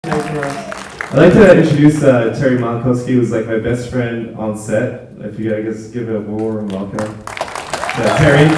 I'd like to introduce Terry Malkowski, who's like my best friend on set. If you guys give a warm welcome to Terry.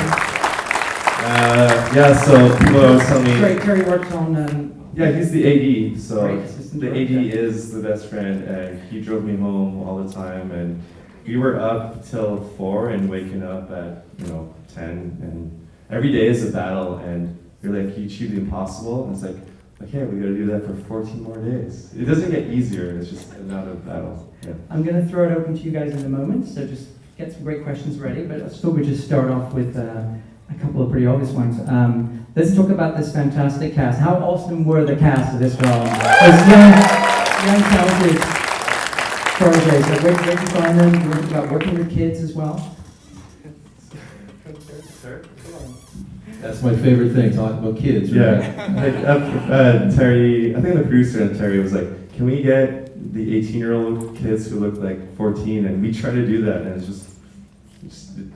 Yeah, so people always tell me. Great, Terry works on. Yeah, he's the AD, so the AD director. is the best friend, and he drove me home all the time, and we were up till 4 and waking up at 10, and every day is a battle, and you're like, you achieve the impossible, and it's like, okay, we gotta do that for 14 more days. It doesn't get easier, it's just another battle. Yeah. I'm going to throw it open to you guys in a moment, so just get some great questions ready, but I thought we'd just start off with a couple of pretty obvious ones. Let's talk about this fantastic cast. How awesome were the cast of this film? As young talented proteges, so where did you find them? You talk about working with kids as well? That's my favorite thing, talking about kids, right? Yeah, like, Terry, I think the producer and Terry was like, can we get the 18-year-old kids who look like 14? And we tried to do that, and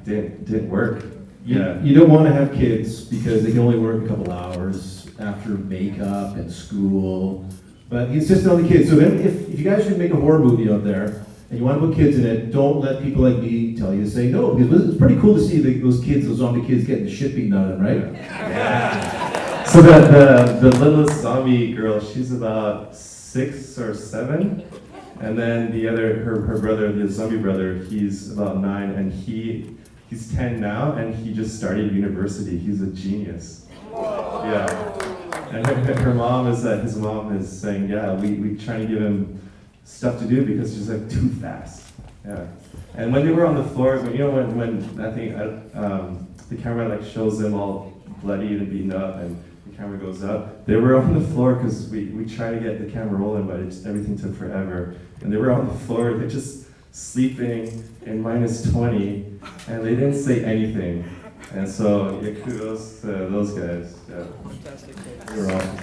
it didn't work. You don't want to have kids because they can only work a couple hours after makeup and school. But it's just on the kids. So then if you guys should make a horror movie out there, and you want to put kids in it, don't let people like me tell you to say no, because it's pretty cool to see those kids, those zombie kids getting the shit beaten out of them, right? Yeah. So the littlest zombie girl, she's about 6 or 7, and then her brother, the zombie brother, he's about 9, and he's 10 now, and he just started university. He's a genius. Yeah. And his mom is saying, yeah, we trying to give him stuff to do because she's like too fast. Yeah. And when they were on the floor, when I think the camera like shows them all bloody and beaten up, and the camera goes up, they were on the floor because we tried to get the camera rolling, but everything took forever. And they were on the floor, they're just sleeping in -20, and they didn't say anything. And so yeah, kudos to those guys. Yeah. They were awesome.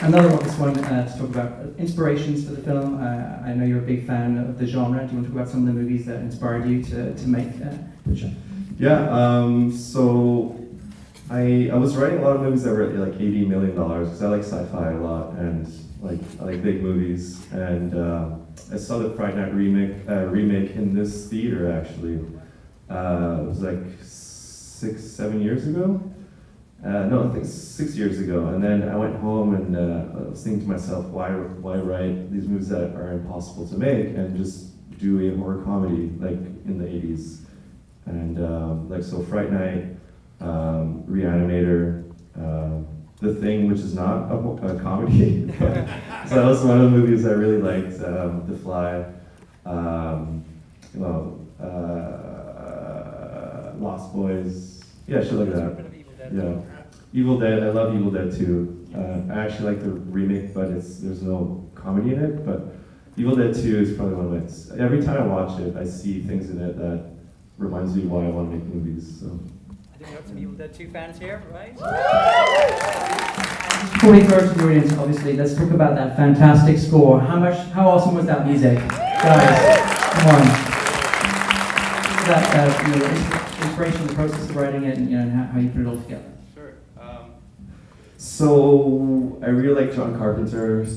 Another obvious one to talk about inspirations for the film. I know you're a big fan of the genre. Do you want to talk about some of the movies that inspired you to make Ricq? Yeah, so I was writing a lot of movies that were like $80 million because I like sci-fi a lot, and I like big movies. And I saw the Friday Night remake in this theater actually. It was like 6-7 years ago. No, I think 6 years ago. And then I went home and I was thinking to myself, why write these movies that are impossible to make and just do a horror comedy like in the 80s? And so Fright Night, Reanimator, The Thing, which is not a comedy. So that was one of the movies I really liked. The Fly, Lost Boys, yeah, shit like that. Yeah, Evil Dead. I love Evil Dead 2. I actually like the remake, but there's no comedy in it. But Evil Dead 2 is probably one of my. Every time I watch it, I see things in it that reminds me why I want to make movies. So. I think we have some Evil Dead 2 fans here, right? Before we go to the audience, obviously, let's talk about that fantastic score. How awesome was that music, guys? Come on. That inspiration, the process of writing it, and how you put it all together. Sure. So I really like John Carpenter's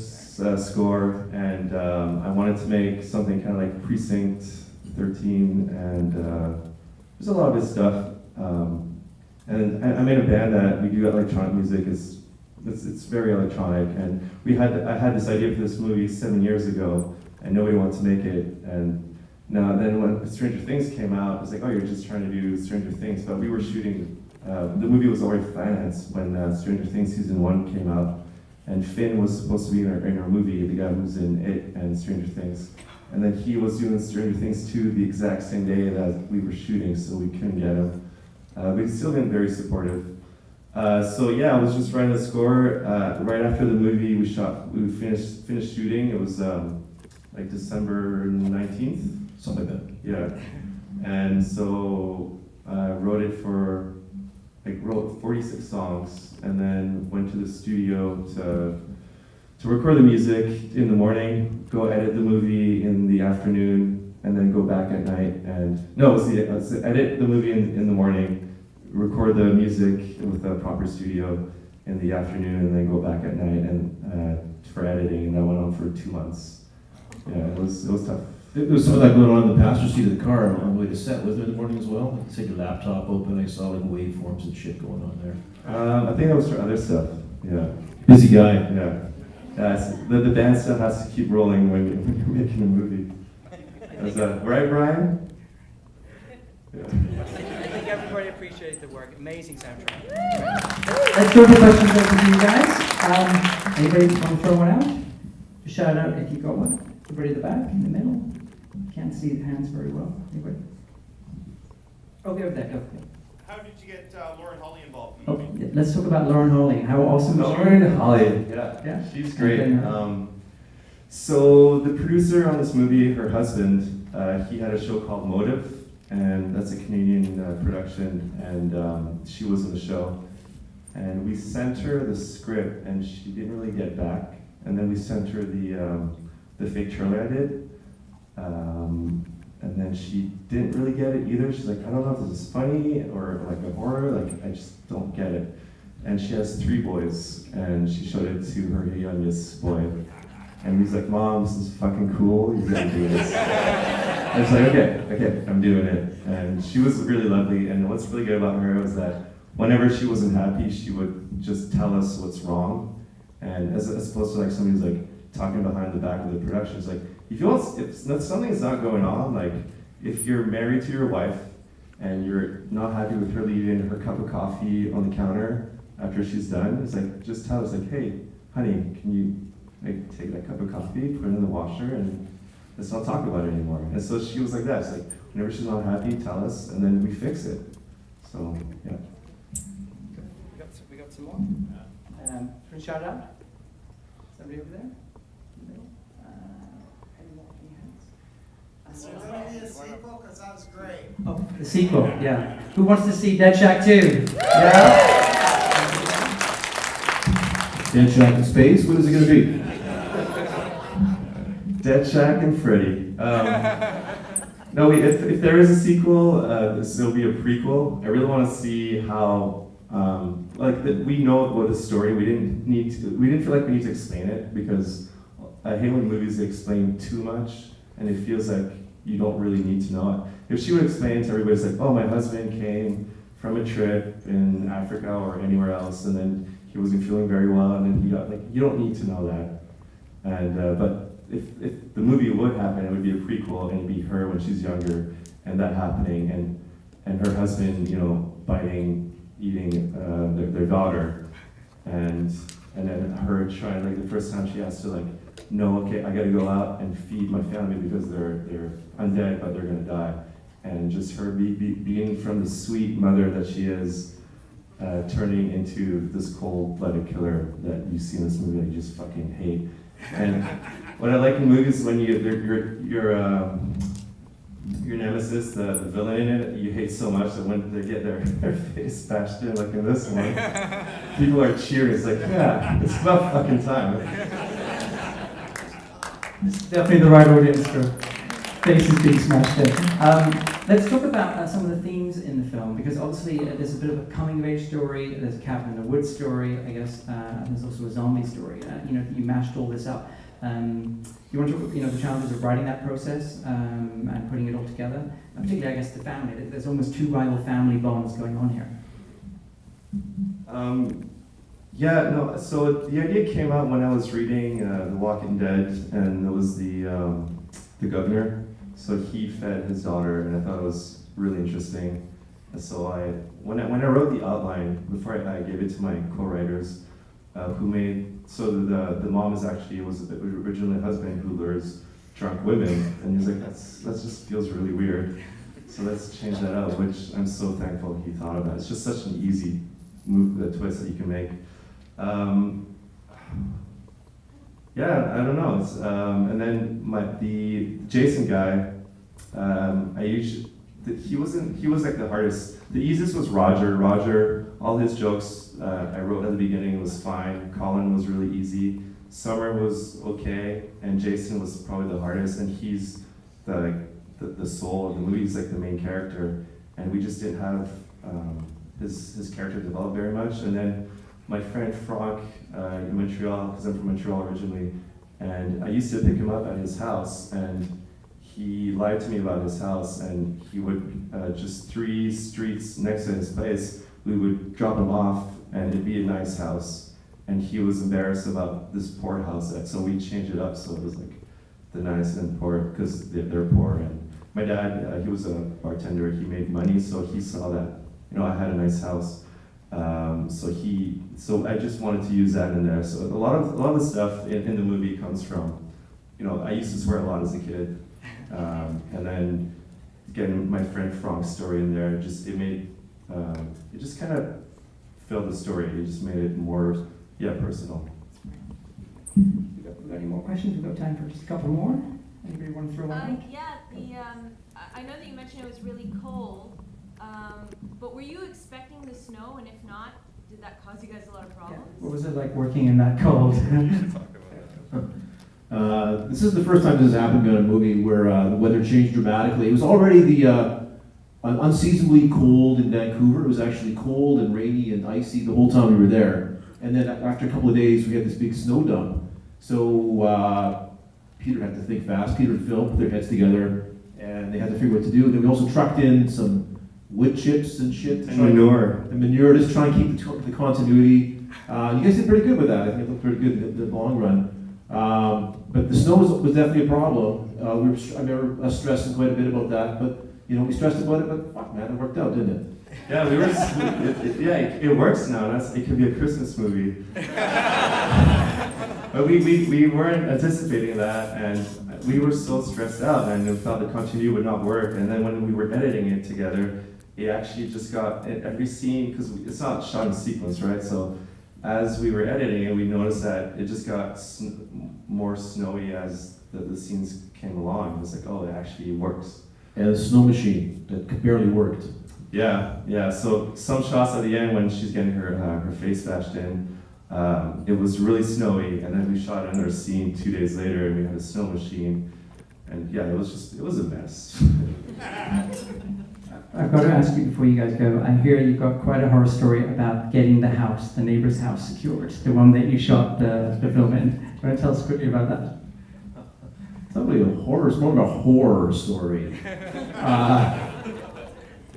score, and I wanted to make something kind of like Precinct 13, and there's a lot of his stuff. And I'm in a band that we do electronic music. It's very electronic, and I had this idea for this movie 7 years ago, and nobody wanted to make it. And then when Stranger Things came out, I was like, oh, you're just trying to do Stranger Things. But we were shooting, the movie was already financed when Stranger Things Season 1 came out. And Finn was supposed to be in our movie, the guy who's in It and Stranger Things. And then he was doing Stranger Things 2 the exact same day that we were shooting, so we couldn't get him. But he's still been very supportive. So yeah, I was just writing the score. Right after the movie we finished shooting. It was like December 19th. Something like that. Yeah, and so I wrote 46 songs, and then went to the studio to record the music in the morning, go edit the movie in the afternoon, and then go back at night let's edit the movie in the morning, record the music with a proper studio, in the afternoon and then go back at night and for editing, and that went on for 2 months. Yeah, it was tough. There was some of that going on in the passenger seat of the car on the way to set, was there in the morning as well? Like, you said your laptop open, I saw like waveforms and shit going on there. I think that was for other stuff. Yeah. Busy guy. Yeah. The band stuff has to keep rolling when you're making a movie. Is that right, Brian? Yeah. I think everybody appreciates the work. Amazing soundtrack. Let's throw the questions over to you guys. Anybody want to throw one out? Just shout out if you got one. Everybody at the back, in the middle. Can't see the hands very well. Anybody? Okay, over there. Go. How did you get Lauren Holly involved in the Oh, movie? yeah, let's talk about Lauren Holly. How awesome is she? Lauren Holly, yeah. Yeah. She's great. Okay. So the producer on this movie, her husband, he had a show called Motive, and that's a Canadian production, and she was in the show. And we sent her the script, and she didn't really get back. And then we sent her the fake trailer I did, and then she didn't really get it either. She's like, I don't know if this is funny or like a horror, like I just don't get it. And she has 3 boys, and she showed it to her youngest boy. And he's like, Mom, this is fucking cool, you gotta do this. I was like, okay, I'm doing it. And she was really lovely, and what's really good about her was that whenever she wasn't happy, she would just tell us what's wrong. And as opposed to like somebody's like talking behind the back of the production, it's like, if something's not going on, like if you're married to your wife and you're not happy with her leaving her cup of coffee on the counter after she's done, it's like, just tell us like, hey, honey, can you like take that cup of coffee, put it in the washer, and let's not talk about it anymore. And so she was like that. It's like, whenever she's not happy, tell us, and then we fix it. So, yeah. We got some more. Can shout out? Somebody over there? In the middle? Any more? Any hands? So it'll be a sequel, because that was great. Oh, the sequel, yeah. Who wants to see Dead Shack 2? Yeah? Dead Shack in space, what is it gonna be? Dead Shack and Freddy. No, if there is a sequel, this will be a prequel. I really want to see how, we know about the story. We didn't feel like we need to explain it, because I hate when movies explain too much, and it feels like you don't really need to know it. If she would explain to everybody, it's like, oh, my husband came from a trip in Africa or anywhere else, and then he wasn't feeling very well, and then he got, like, you don't need to know that. And but if the movie would happen, it would be a prequel, and it'd be her when she's younger, and that happening, and her husband, eating their daughter, and then her trying, like, the first time she has to, like, no, okay, I gotta go out and feed my family because they're undead, but they're gonna die. And just her being from the sweet mother that she is, turning into this cold-blooded killer that you see in this movie that you just fucking hate. And what I like in movies is when your nemesis, the villain in it, you hate so much that when they get their face bashed in, like in this one, people are cheering. It's like, yeah, it's about fucking time. It's definitely the right audience for faces being smashed in. Let's talk about some of the themes in the film, because obviously there's a bit of a coming-of-age story, there's a cabin in the woods story, I guess, and there's also a zombie story. You mashed all this up. You want to talk about, the challenges of writing that process and putting it all together, and particularly, I guess, the family. There's almost 2 rival family bonds going on here. So the idea came out when I was reading The Walking Dead, and it was the governor. So he fed his daughter, and I thought it was really interesting. And so when I wrote the outline, before I gave it to my co-writers, the mom was originally a husband who lures drunk women, and he's like, that just feels really weird. So let's change that up, which I'm so thankful he thought about. It's just such an easy twist that you can make. Yeah, I don't know. And then the Jason guy, he was like the hardest. The easiest was Roger. Roger, all his jokes I wrote at the beginning was fine. Colin was really easy. Summer was okay, and Jason was probably the hardest. And he's the soul of the movie. He's like the main character, and we just didn't have his character develop very much. And then my friend Franck in Montreal, because I'm from Montreal originally, and I used to pick him up at his house, and he lied to me about his house, and he would, just 3 streets next to his place, we would drop him off, and it'd be a nice house. And he was embarrassed about this poor house, so we changed it up so it was like the nice and poor, because they're poor. And my dad, he was a bartender, he made money, so he saw that, I had a nice house. So I just wanted to use that in there. So a lot of the stuff in the movie comes from, I used to swear a lot as a kid. And then getting my friend Frank's story in there, it just kind of filled the story. It just made it more, personal. We got any more questions? We've got time for just a couple more. Anybody want to throw one out? I know that you mentioned it was really cold, but were you expecting the snow? And if not, did that cause you guys a lot of problems? What was it like working in that cold? This is the first time this has happened in a movie where the weather changed dramatically. It was already unseasonably cold in Vancouver. It was actually cold and rainy and icy the whole time we were there. And then after a couple of days, we had this big snow dump. So Peter had to think fast. Peter and Phil put their heads together, and they had to figure what to do. And then we also trucked in some wood chips and shit. And manure. And manure, just try and keep the continuity. You guys did pretty good with that. I think it looked pretty good in the long run. But the snow was definitely a problem. I remember us stressing quite a bit about that. But we stressed about it. But fuck, man, it worked out, didn't it? Yeah, it works now. It could be a Christmas movie. But we weren't anticipating that, and we were so stressed out, and we felt the continuity would not work. And then when we were editing it together, it actually just got every scene, because it's not shot in sequence, right? So as we were editing it, we noticed that it just got more snowy as the scenes came along. It was like, oh, it actually works. And the snow machine that barely worked. Yeah. So some shots at the end when she's getting her face bashed in, it was really snowy, and then we shot another scene 2 days later, and we had a snow machine, and it was a mess. I've got to ask you before you guys go, I hear you've got quite a horror story about getting the neighbor's house secured, the one that you shot the film in. Do you want to tell us quickly about that? It's not really a horror, it's more of a horror story.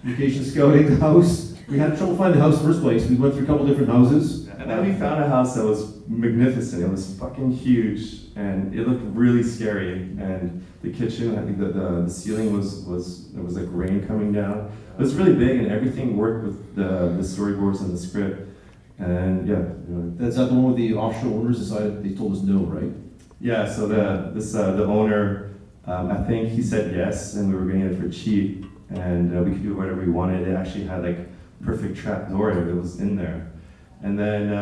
Vacation scouting the house. We had trouble finding the house in the first place. We went through a couple different houses. And then we found a house that was magnificent. It was fucking huge, and it looked really scary. And the kitchen, I think the ceiling was there was like rain coming down. It was really big, and everything worked with the storyboards and the script. And That's not the one with the offshore owners decided, they told us no, right? Yeah. So the owner, I think he said yes, and we were getting it for cheap, and we could do whatever we wanted. It actually had like perfect trap door that was in there. And then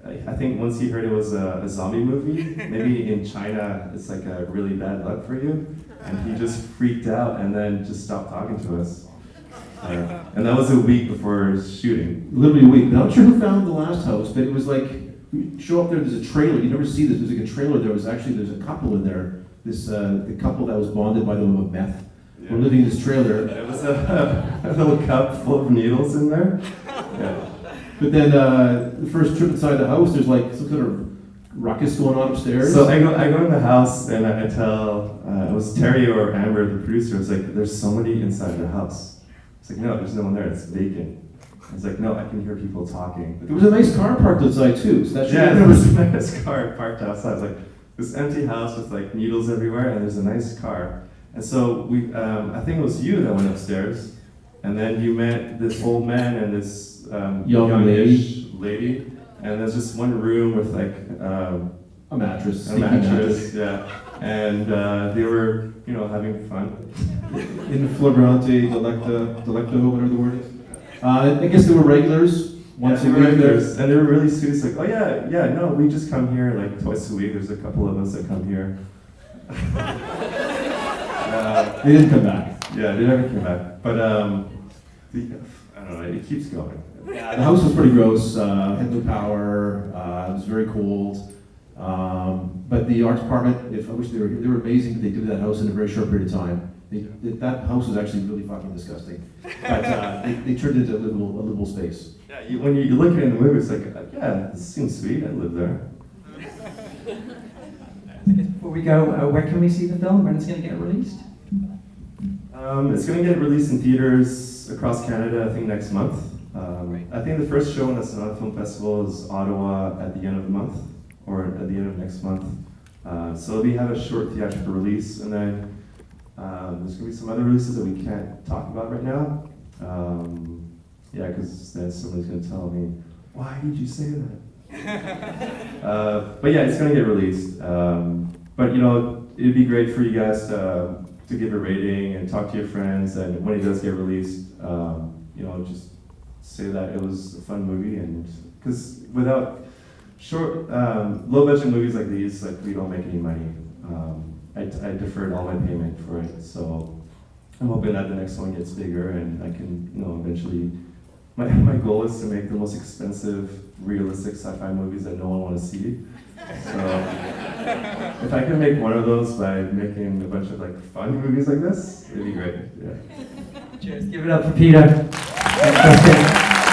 I think once he heard it was a zombie movie, maybe in China it's like a really bad luck for you, and he just freaked out and then just stopped talking to us. And that was a week before shooting. Literally a week. Now, I'm not sure who found the last house, but it was like, we show up there's a trailer. You never see this. There's like a trailer. There's a couple in there. The couple that was bonded by the love of meth. Yeah. We're living in this trailer. There was a little cup full of needles in there. Yeah. But then the first trip inside the house, there's like some sort of ruckus going on upstairs. So I go in the house and I tell, it was Terry or Amber, the producer, it's like, there's somebody inside the house. It's like, no, there's no one there, it's vacant. It's like, no, I can hear people talking. There was a nice car parked outside too, so that should there was a nice car parked outside. It's like this empty house with like needles everywhere, and there's a nice car. And so I think it was you that went upstairs, and then you met this old man and this youngish lady, and there's just one room with like a mattress. Yeah, and they were having fun. In flagrante delicto, whatever the word is. I guess they were regulars. Once a week, and they were really sweet. It's like, oh yeah, no, we just come here like twice a week. There's a couple of us that come here. They didn't come back. Yeah, they never came back. But I don't know. It keeps going. Yeah, the house was pretty gross. Had no power. It was very cold. But the art department, I wish they were amazing. But they did that house in a very short period of time. That house was actually really fucking disgusting. But they turned it into a livable space. Yeah, When you look at it in the movie, it's like, yeah, this seems sweet. I'd live there. Before we go, where can we see the film? When it's going to get released? It's going to get released in theaters across Canada, I think, next month. I think the first show in the Sonata Film Festival is Ottawa at the end of the month, or at the end of next month. So we have a short theatrical release, and then there's going to be some other releases that we can't talk about right now. Yeah, because then somebody's going to tell me, why did you say that? But yeah, it's going to get released. But you know, it'd be great for you guys to give a rating and talk to your friends, and when it does get released, you know, just say that it was a fun movie, and because without short, low budget movies like these, like we don't make any money. I deferred all my payment for it, so I'm hoping that the next one gets bigger and I can, you know, eventually. My goal is to make the most expensive, realistic sci-fi movies that no one wants to see. So if I can make one of those by making a bunch of like fun movies like this, it'd be great. Yeah. Cheers. Give it up for Peter. Next question.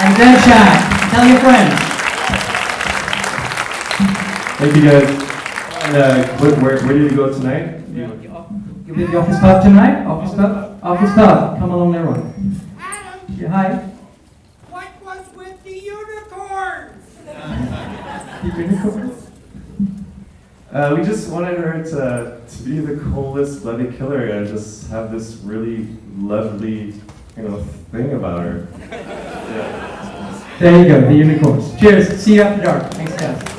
And then chat. Tell your friends. Thank you guys. And where did you go tonight? You'll be at the Office Pub tonight? Office Pub? Office Pub. Come along there, Ron. Adam, Yeah, hi. what was with the unicorns? The unicorns? We just wanted her to be the coolest bloody killer and just have this really lovely, you know, thing about her. Yeah. There you go, the unicorns. Cheers. See you after dark. Thanks, guys.